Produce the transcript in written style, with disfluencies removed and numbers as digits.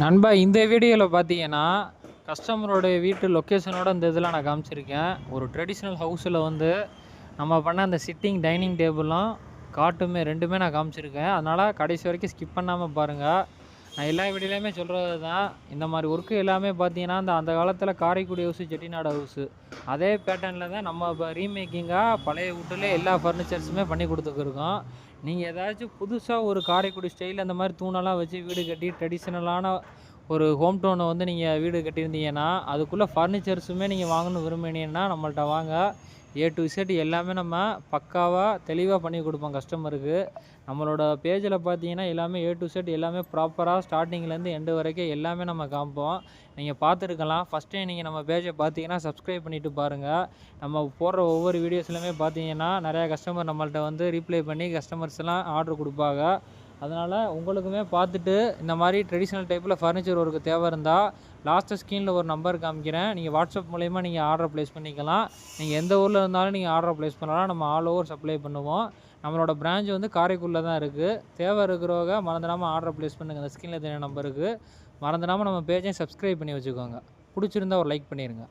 நண்பா இந்த வீடியோவில் பார்த்தீங்கன்னா கஸ்டமரோடைய வீட்டு லொக்கேஷனோட இந்த இதெல்லாம் நான் காமிச்சிருக்கேன். ஒரு ட்ரெடிஷ்னல் ஹவுஸில் வந்து நம்ம பண்ண அந்த சிட்டிங் டைனிங் டேபிளும் காட்டுமே ரெண்டுமே நான் காமிச்சிருக்கேன். அதனால் கடைசி வரைக்கும் ஸ்கிப் பண்ணாமல் பாருங்கள். நான் எல்லா வீடியோலையுமே சொல்கிறது தான், இந்த மாதிரி ஒர்க்கு எல்லாமே பார்த்தீங்கன்னா அந்த காலத்தில் காரைக்குடி ஹவுஸு, செட்டிநாடு ஹவுஸு அதே பேட்டர்னில் தான் நம்ம இப்போ ரீமேக்கிங்காக பழைய வீட்டில் எல்லா ஃபர்னிச்சர்ஸுமே பண்ணி கொடுத்துருக்கோம். நீங்கள் ஏதாச்சும் புதுசாக ஒரு காரைக்குடி ஸ்டைல் அந்த மாதிரி தூணெல்லாம் வச்சு வீடு கட்டி ட்ரெடிஷ்னலான ஒரு ஹோம் டவுனை வந்து நீங்கள் வீடு கட்டியிருந்தீங்கன்னா, அதுக்குள்ளே ஃபர்னிச்சர்ஸுமே நீங்கள் வாங்கணும்னு விரும்பினீங்கன்னா நம்மள்ட்ட வாங்க. ஏ டு இசட் எல்லாமே நம்ம பக்காவாக தெளிவாக பண்ணி கொடுப்போம் கஸ்டமருக்கு. நம்மளோட பேஜில் பார்த்தீங்கன்னா எல்லாமே ஏ டு இசட் எல்லாமே ப்ராப்பராக ஸ்டார்டிங்லேருந்து எண்டு வரைக்கும் எல்லாமே நம்ம காமிப்போம். நீங்கள் பார்த்துருக்கலாம். ஃபஸ்ட் டைம் நீங்கள் நம்ம பேஜை பார்த்தீங்கன்னா சப்ஸ்கிரைப் பண்ணிவிட்டு பாருங்கள். நம்ம போடுற ஒவ்வொரு வீடியோஸ்லையுமே பார்த்தீங்கன்னா நிறையா கஸ்டமர் நம்மள்ட்ட வந்து ரீப்ளை பண்ணி கஸ்டமர்ஸ்லாம் ஆர்டர் கொடுப்பாங்க. அதனால் உங்களுக்குமே பார்த்துட்டு இந்த மாதிரி ட்ரெடிஷ்னல் டைப்பில் ஃபர்னிச்சர் ஒர்க்கு தேவை இருந்தால் லாஸ்ட்டு ஸ்க்ரீனில் ஒரு நம்பர் காமிக்கிறேன். நீங்கள் வாட்ஸ்அப் மூலயமா நீங்கள் ஆர்டர் ப்ளேஸ் பண்ணிக்கலாம். நீங்கள் எந்த ஊரில் இருந்தாலும் நீங்கள் ஆர்டர் ப்ளேஸ் பண்ணலாம். நம்ம ஆல் ஓவர் சப்ளை பண்ணுவோம். நம்மளோட பிரான்ச் வந்து காரைக்குடியில் தான் இருக்குது. தேவை இருக்கிறவங்க மறந்துடாமல் ஆர்டர் ப்ளேஸ் பண்ணுங்கள். அந்த ஸ்க்ரீனில் தெரியுற நம்பருக்கு மறந்துடாமல் நம்ம பேஜையும் சப்ஸ்கிரைப் பண்ணி வச்சுக்கோங்க. பிடிச்சிருந்தா ஒரு லைக் பண்ணிடுங்க.